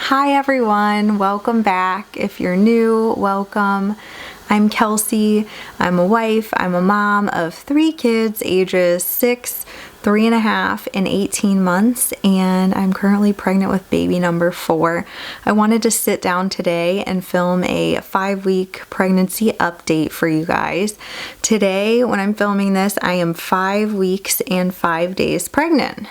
Hi everyone, welcome back. If you're new, welcome. I'm Kelsey. I'm a wife. I'm a mom of 3 kids ages 6, 3.5, and 18 months, and I'm currently pregnant with baby number 4. I wanted to sit down today and film a 5-week pregnancy update for you guys. Today, when I'm filming this, I am 5 weeks and 5 days pregnant.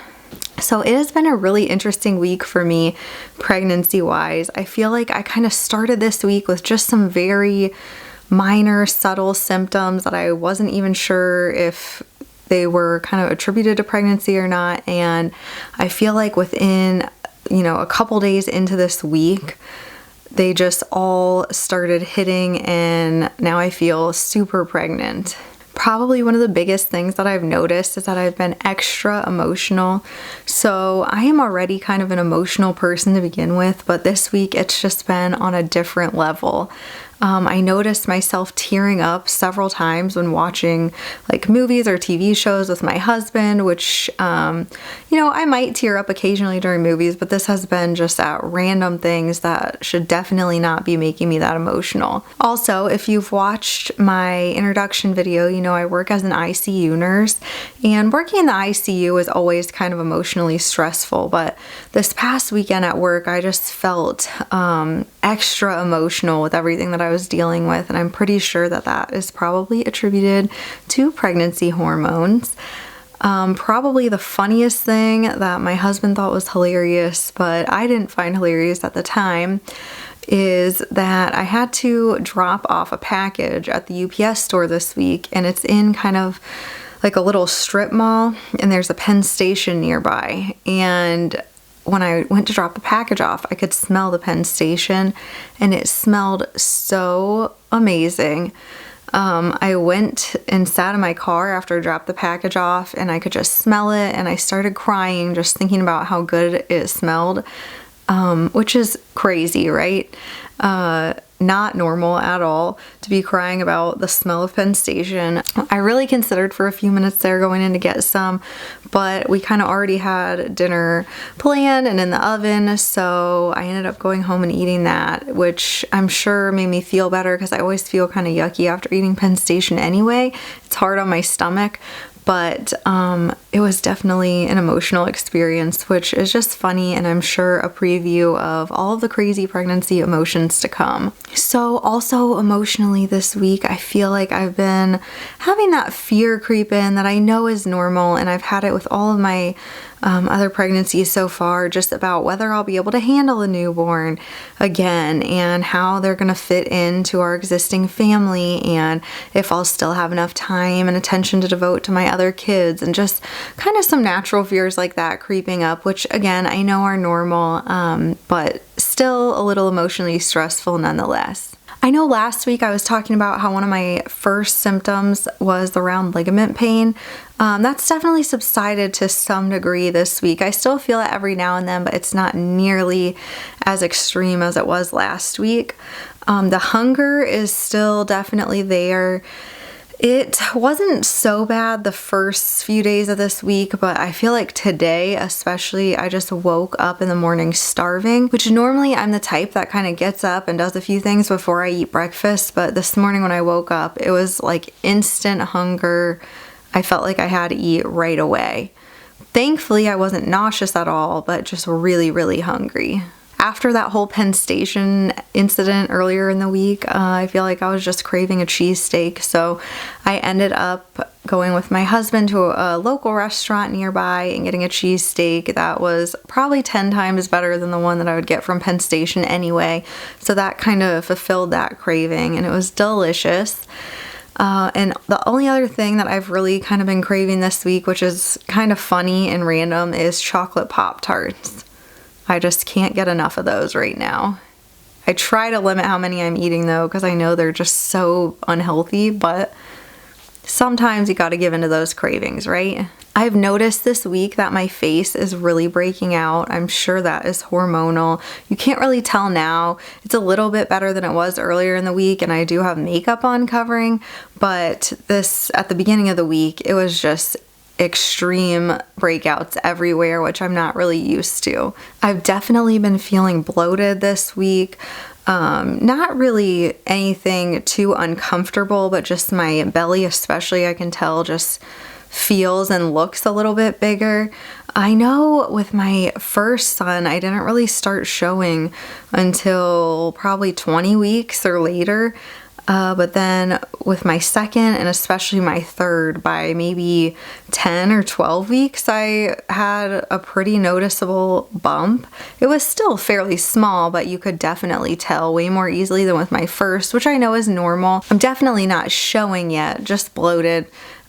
So it has been a really interesting week for me pregnancy-wise. I feel like I kind of started this week with just some very minor, subtle symptoms that I wasn't even sure if they were kind of attributed to pregnancy or not. And I feel like within, a couple days into this week, they just all started hitting, and now I feel super pregnant. Probably one of the biggest things that I've noticed is that I've been extra emotional. So I am already kind of an emotional person to begin with, but this week it's just been on a different level. I noticed myself tearing up several times when watching like movies or TV shows with my husband, which, I might tear up occasionally during movies, but this has been just at random things that should definitely not be making me that emotional. Also, if you've watched my introduction video, I work as an ICU nurse, and working in the ICU is always kind of emotionally stressful, but this past weekend at work, I just felt extra emotional with everything that I was dealing with, and I'm pretty sure that that is probably attributed to pregnancy hormones. Probably the funniest thing that my husband thought was hilarious, but I didn't find hilarious at the time, is that I had to drop off a package at the UPS store this week, and it's in kind of like a little strip mall, and there's a Penn Station nearby. And when I went to drop the package off, I could smell the Penn Station, and it smelled so amazing. I went and sat in my car after I dropped the package off, and I could just smell it, and I started crying just thinking about how good it smelled, which is crazy, right? Not normal at all to be crying about the smell of Penn Station. I really considered for a few minutes there going in to get some, but we kind of already had dinner planned and in the oven, so I ended up going home and eating that, which I'm sure made me feel better because I always feel kind of yucky after eating Penn Station anyway. It's hard on my stomach. But it was definitely an emotional experience, which is just funny, and I'm sure a preview of all of the crazy pregnancy emotions to come. So also emotionally this week, I feel like I've been having that fear creep in that I know is normal, and I've had it with all of my other pregnancies so far, just about whether I'll be able to handle a newborn again and how they're going to fit into our existing family, and if I'll still have enough time and attention to devote to my other kids, and just kind of some natural fears like that creeping up, which again I know are normal, but still a little emotionally stressful nonetheless. I know last week I was talking about how one of my first symptoms was around ligament pain. That's definitely subsided to some degree this week. I still feel it every now and then, but it's not nearly as extreme as it was last week. The hunger is still definitely there. It wasn't so bad the first few days of this week, but I feel like today especially, I just woke up in the morning starving, which normally I'm the type that kind of gets up and does a few things before I eat breakfast, but this morning when I woke up, it was like instant hunger. I felt like I had to eat right away. Thankfully, I wasn't nauseous at all, but just really, really hungry. After that whole Penn Station incident earlier in the week, I feel like I was just craving a cheesesteak, so I ended up going with my husband to a local restaurant nearby and getting a cheesesteak that was probably 10 times better than the one that I would get from Penn Station anyway, so that kind of fulfilled that craving, and it was delicious. And the only other thing that I've really kind of been craving this week, which is kind of funny and random, is chocolate Pop-Tarts. I just can't get enough of those right now. I try to limit how many I'm eating though, because I know they're just so unhealthy, but sometimes you gotta give into those cravings, right? I've noticed this week that my face is really breaking out. I'm sure that is hormonal. You can't really tell now. It's a little bit better than it was earlier in the week, and I do have makeup on covering, but this, at the beginning of the week, it was just extreme breakouts everywhere, which I'm not really used to. I've definitely been feeling bloated this week. Not really anything too uncomfortable, but just my belly especially, I can tell, just feels and looks a little bit bigger. I know with my first son, I didn't really start showing until probably 20 weeks or later. But then with my second and especially my third, by maybe 10 or 12 weeks, I had a pretty noticeable bump. It was still fairly small, but you could definitely tell way more easily than with my first, which I know is normal. I'm definitely not showing yet, just bloated.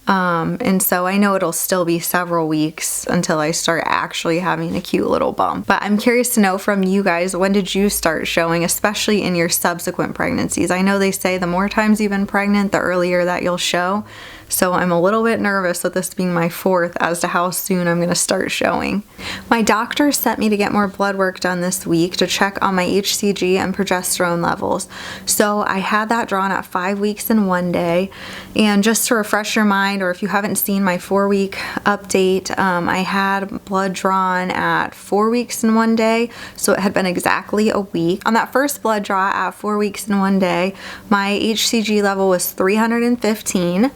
And so I know it'll still be several weeks until I start actually having a cute little bump. But I'm curious to know from you guys, when did you start showing, especially in your subsequent pregnancies? I know they say the more times you've been pregnant, the earlier that you'll show. So I'm a little bit nervous with this being my fourth as to how soon I'm going to start showing. My doctor sent me to get more blood work done this week to check on my HCG and progesterone levels. So I had that drawn at 5 weeks and 1 day. And just to refresh your mind, or if you haven't seen my 4-week update, I had blood drawn at 4 weeks and 1 day. So it had been exactly a week. On that first blood draw at 4 weeks and 1 day, my HCG level was 315.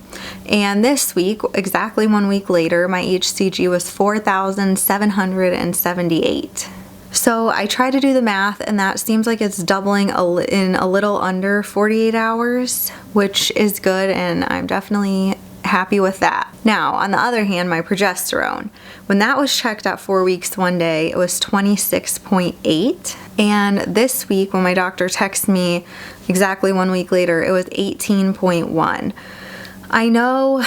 And this week, exactly 1 week later, my HCG was 4,778. So I tried to do the math, and that seems like it's doubling in a little under 48 hours, which is good, and I'm definitely happy with that. Now, on the other hand, my progesterone, when that was checked at 4 weeks 1 day, it was 26.8. And this week, when my doctor texted me exactly 1 week later, it was 18.1. I know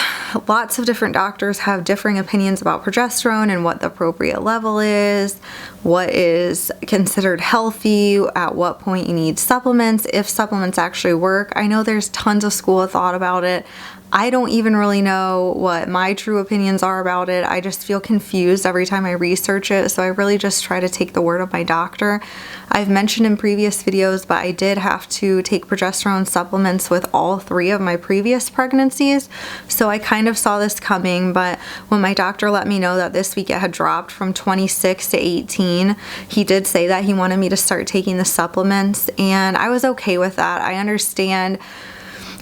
lots of different doctors have differing opinions about progesterone and what the appropriate level is, what is considered healthy, at what point you need supplements, if supplements actually work. I know there's tons of school of thought about it. I don't even really know what my true opinions are about it. I just feel confused every time I research it, so I really just try to take the word of my doctor. I've mentioned in previous videos, but I did have to take progesterone supplements with all 3 of my previous pregnancies, so I kind of saw this coming. But when my doctor let me know that this week it had dropped from 26 to 18, he did say that he wanted me to start taking the supplements, and I was okay with that. I understand.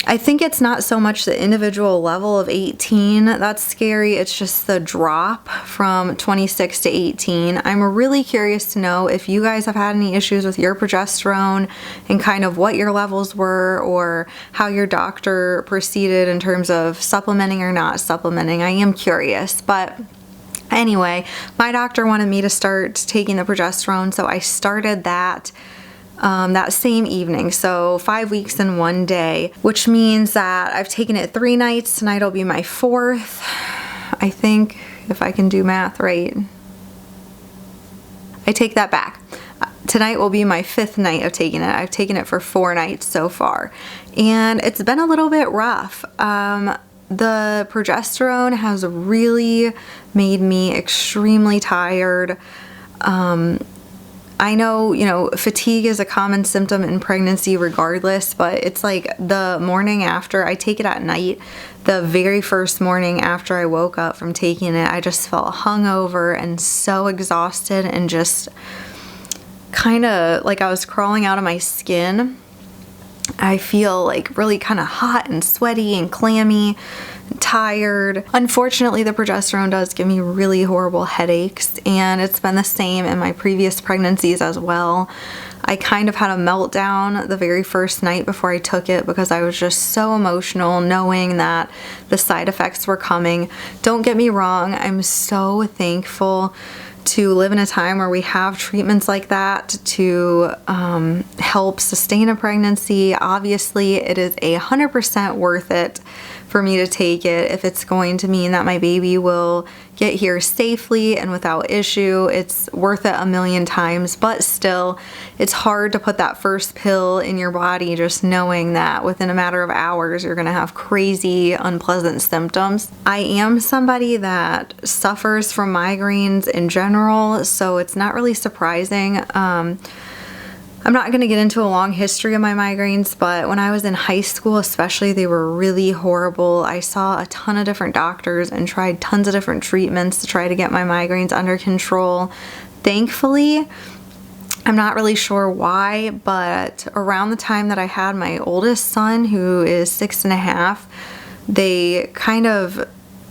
I think it's not so much the individual level of 18 that's scary, it's just the drop from 26 to 18. I'm really curious to know if you guys have had any issues with your progesterone and kind of what your levels were, or how your doctor proceeded in terms of supplementing or not supplementing. I am curious, but anyway, my doctor wanted me to start taking the progesterone, so I started that that same evening, so 5 weeks and 1 day, which means that I've taken it 3 nights. Tonight will be my 4th, I think, if I can do math right. I take that back. Tonight will be my 5th night of taking it. I've taken it for 4 nights so far, and it's been a little bit rough. The progesterone has really made me extremely tired. I know, fatigue is a common symptom in pregnancy regardless, but it's like the morning after, I take it at night, the very first morning after I woke up from taking it, I just felt hungover and so exhausted and just kind of like I was crawling out of my skin. I feel like really kind of hot and sweaty and clammy, tired. Unfortunately, the progesterone does give me really horrible headaches, and it's been the same in my previous pregnancies as well. I kind of had a meltdown the very first night before I took it because I was just so emotional knowing that the side effects were coming. Don't get me wrong, I'm so thankful to live in a time where we have treatments like that to help sustain a pregnancy. Obviously, it is 100% worth it for me to take it if it's going to mean that my baby will get here safely and without issue. It's worth it a million times, but still, it's hard to put that first pill in your body just knowing that within a matter of hours you're gonna have crazy, unpleasant symptoms. I am somebody that suffers from migraines in general, so it's not really surprising. I'm not going to get into a long history of my migraines, but when I was in high school especially, they were really horrible. I saw a ton of different doctors and tried tons of different treatments to try to get my migraines under control. Thankfully, I'm not really sure why, but around the time that I had my oldest son, who is 6.5, they kind of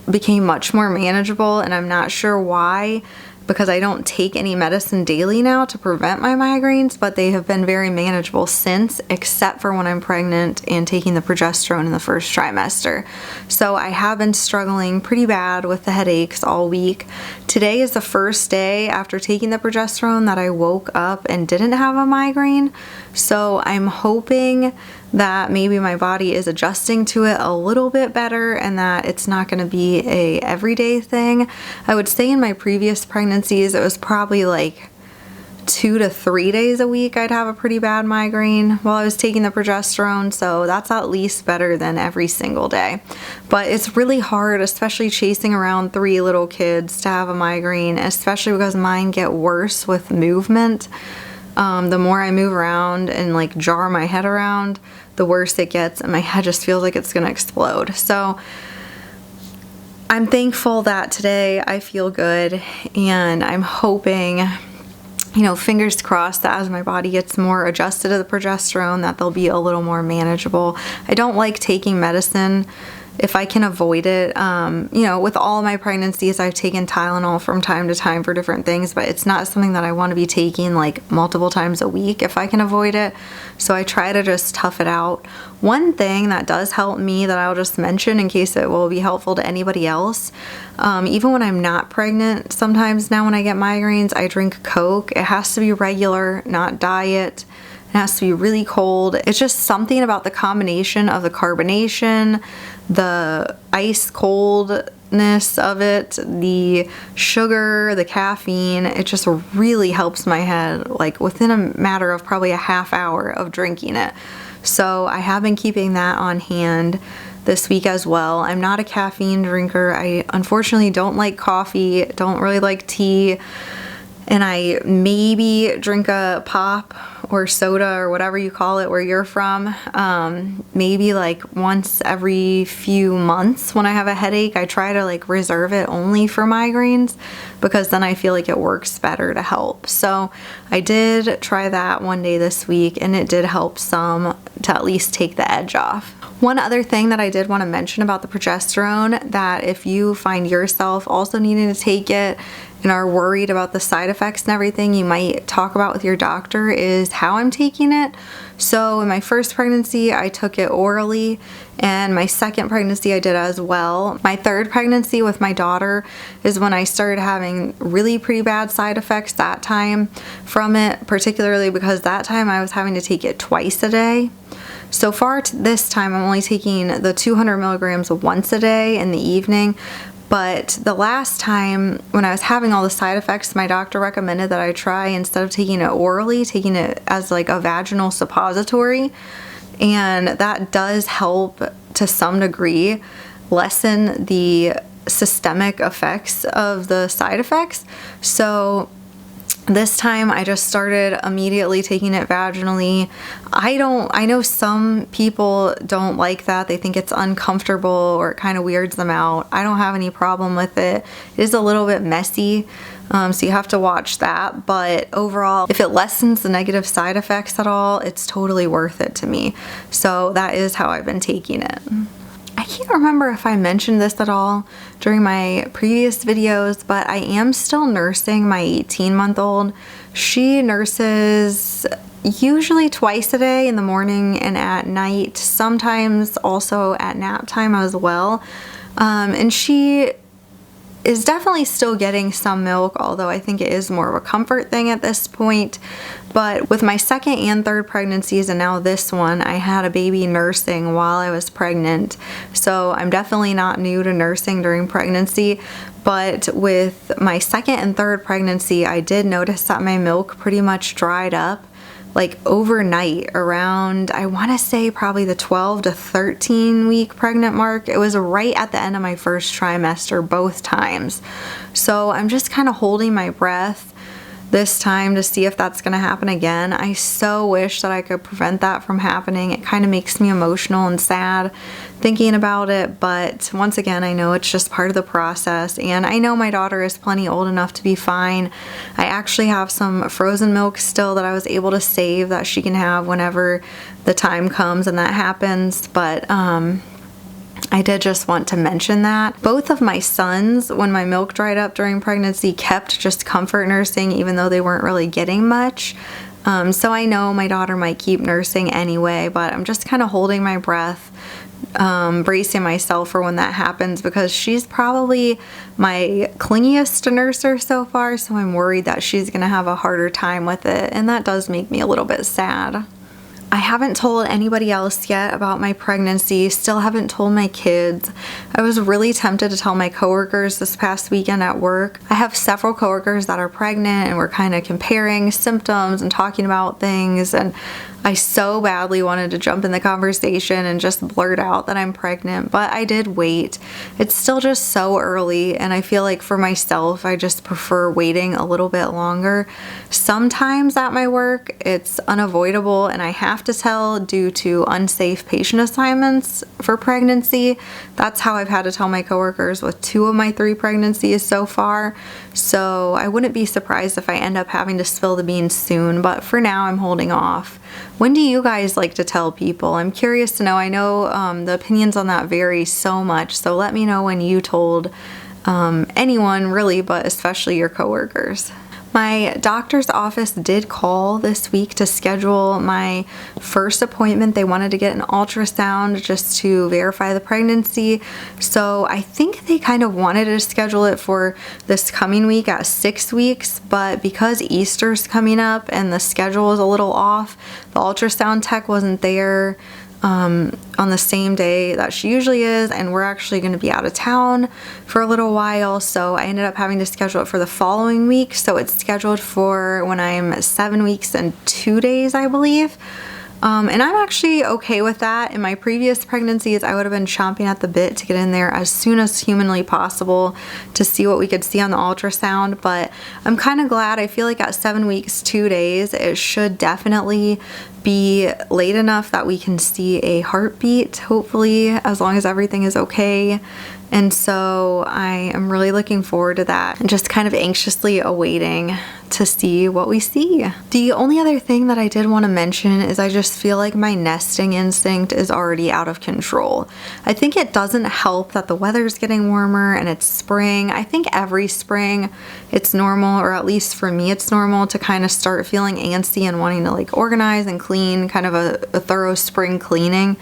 became much more manageable, and I'm not sure why, because I don't take any medicine daily now to prevent my migraines, but they have been very manageable since, except for when I'm pregnant and taking the progesterone in the first trimester. So I have been struggling pretty bad with the headaches all week. Today is the first day after taking the progesterone that I woke up and didn't have a migraine. So I'm hoping that maybe my body is adjusting to it a little bit better and that it's not going to be a everyday thing. I would say in my previous pregnancies, it was probably like 2 to 3 days a week I'd have a pretty bad migraine while I was taking the progesterone, so that's at least better than every single day. But it's really hard, especially chasing around 3 little kids, to have a migraine, especially because mine get worse with movement. The more I move around and like jar my head around, the worse it gets, and my head just feels like it's gonna explode. So I'm thankful that today I feel good, and I'm hoping, you know, fingers crossed, that as my body gets more adjusted to the progesterone, that they'll be a little more manageable. I don't like taking medicine if I can avoid it. You know, with all my pregnancies, I've taken Tylenol from time to time for different things, but it's not something that I want to be taking like multiple times a week if I can avoid it. So I try to just tough it out. One thing that does help me that I'll just mention in case it will be helpful to anybody else, even when I'm not pregnant, sometimes now when I get migraines, I drink Coke. It has to be regular, not diet. It has to be really cold. It's just something about the combination of the carbonation, the ice coldness of it, the sugar, the caffeine. It just really helps my head, like within a matter of probably a half hour of drinking it. So I have been keeping that on hand this week as well. I'm not a caffeine drinker. I unfortunately don't like coffee, don't really like tea, and I maybe drink a pop or soda or whatever you call it where you're from, maybe like once every few months when I have a headache. I try to like reserve it only for migraines because then I feel like it works better to help. So I did try that one day this week, and it did help some to at least take the edge off. One other thing that I did want to mention about the progesterone, that if you find yourself also needing to take it and are worried about the side effects and everything, you might talk about with your doctor, is how I'm taking it. So in my first pregnancy, I took it orally, and my second pregnancy I did as well. My third pregnancy with my daughter is when I started having really pretty bad side effects that time from it, particularly because that time I was having to take it twice a day. So far this time I'm only taking the 200 milligrams once a day in the evening. But the last time when I was having all the side effects, my doctor recommended that I try, instead of taking it orally, taking it as like a vaginal suppository. And that does help to some degree lessen the systemic effects of the side effects. So this time I just started immediately taking it vaginally. I know some people don't like that. They think it's uncomfortable or it kind of weirds them out. I don't have any problem with it. It is a little bit messy, so you have to watch that. But overall, if it lessens the negative side effects at all, it's totally worth it to me. So that is how I've been taking it. I can't remember if I mentioned this at all during my previous videos, but I am still nursing my 18-month-old. She nurses usually twice a day, in the morning and at night, sometimes also at nap time as well. And she is definitely still getting some milk, although I think it is more of a comfort thing at this point. But with my second and third pregnancies, and now this one, I had a baby nursing while I was pregnant. So I'm definitely not new to nursing during pregnancy. But with my second and third pregnancy, I did notice that my milk pretty much dried up like overnight around, I want to say probably the 12 to 13 week pregnant mark. It was right at the end of my first trimester both times. So I'm just kind of holding my breath this time to see if that's going to happen again. I so wish that I could prevent that from happening. It kind of makes me emotional and sad thinking about it, but once again, I know it's just part of the process, and I know my daughter is plenty old enough to be fine. I actually have some frozen milk still that I was able to save that she can have whenever the time comes and that happens, but I did just want to mention that. Both of my sons, when my milk dried up during pregnancy, kept just comfort nursing even though they weren't really getting much. So I know my daughter might keep nursing anyway, but I'm just kind of holding my breath, bracing myself for when that happens, because she's probably my clingiest nurser so far, so I'm worried that she's gonna have a harder time with it, and that does make me a little bit sad. I haven't told anybody else yet about my pregnancy, still haven't told my kids. I was really tempted to tell my coworkers this past weekend at work. I have several coworkers that are pregnant, and we're kind of comparing symptoms and talking about things, and I so badly wanted to jump in the conversation and just blurt out that I'm pregnant, but I did wait. It's still just so early, and I feel like for myself, I just prefer waiting a little bit longer. Sometimes at my work, it's unavoidable and I have to tell due to unsafe patient assignments for pregnancy. That's how I've had to tell my coworkers with 2 of my 3 pregnancies so far. So I wouldn't be surprised if I end up having to spill the beans soon, but for now I'm holding off. When do you guys like to tell people? I'm curious to know. I know the opinions on that vary so much, so let me know when you told anyone really, but especially your coworkers. My doctor's office did call this week to schedule my first appointment. They wanted to get an ultrasound just to verify the pregnancy. So I think they kind of wanted to schedule it for this coming week at 6 weeks, but because Easter's coming up and the schedule is a little off, the ultrasound tech wasn't there on the same day that she usually is, and we're actually going to be out of town for a little while, so I ended up having to schedule it for the following week. So it's scheduled for when I'm 7 weeks and 2 days, I believe. And I'm actually okay with that. In my previous pregnancies, I would have been chomping at the bit to get in there as soon as humanly possible to see what we could see on the ultrasound, but I'm kind of glad. I feel like at 7 weeks, 2 days, it should definitely be late enough that we can see a heartbeat, hopefully, as long as everything is okay. And so I am really looking forward to that and just kind of anxiously awaiting to see what we see. The only other thing that I did want to mention is I just feel like my nesting instinct is already out of control. I think it doesn't help that the weather's getting warmer and it's spring. I think every spring it's normal, or at least for me it's normal, to kind of start feeling antsy and wanting to like organize and clean, kind of a thorough spring cleaning.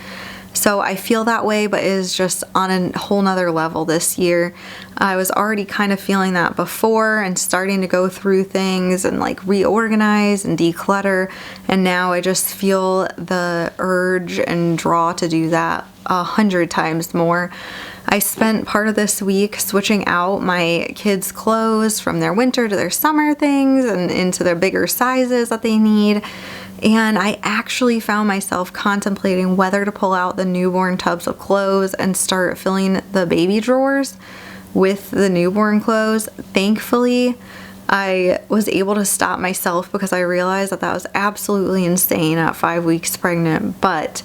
So I feel that way, but it is just on a whole nother level this year. I was already kind of feeling that before and starting to go through things and like reorganize and declutter, and now I just feel the urge and draw to do that 100 times more. I spent part of this week switching out my kids' clothes from their winter to their summer things and into their bigger sizes that they need. And I actually found myself contemplating whether to pull out the newborn tubs of clothes and start filling the baby drawers with the newborn clothes. Thankfully, I was able to stop myself because I realized that that was absolutely insane at 5 weeks pregnant, but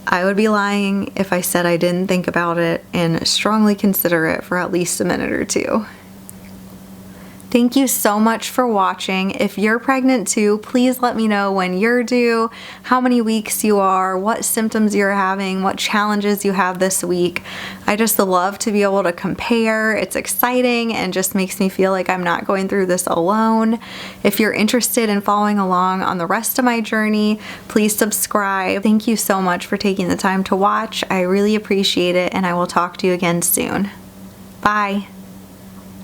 I would be lying if I said I didn't think about it and strongly consider it for at least a minute or two. Thank you so much for watching. If you're pregnant too, please let me know when you're due, how many weeks you are, what symptoms you're having, what challenges you have this week. I just love to be able to compare. It's exciting and just makes me feel like I'm not going through this alone. If you're interested in following along on the rest of my journey, please subscribe. Thank you so much for taking the time to watch. I really appreciate it, and I will talk to you again soon. Bye.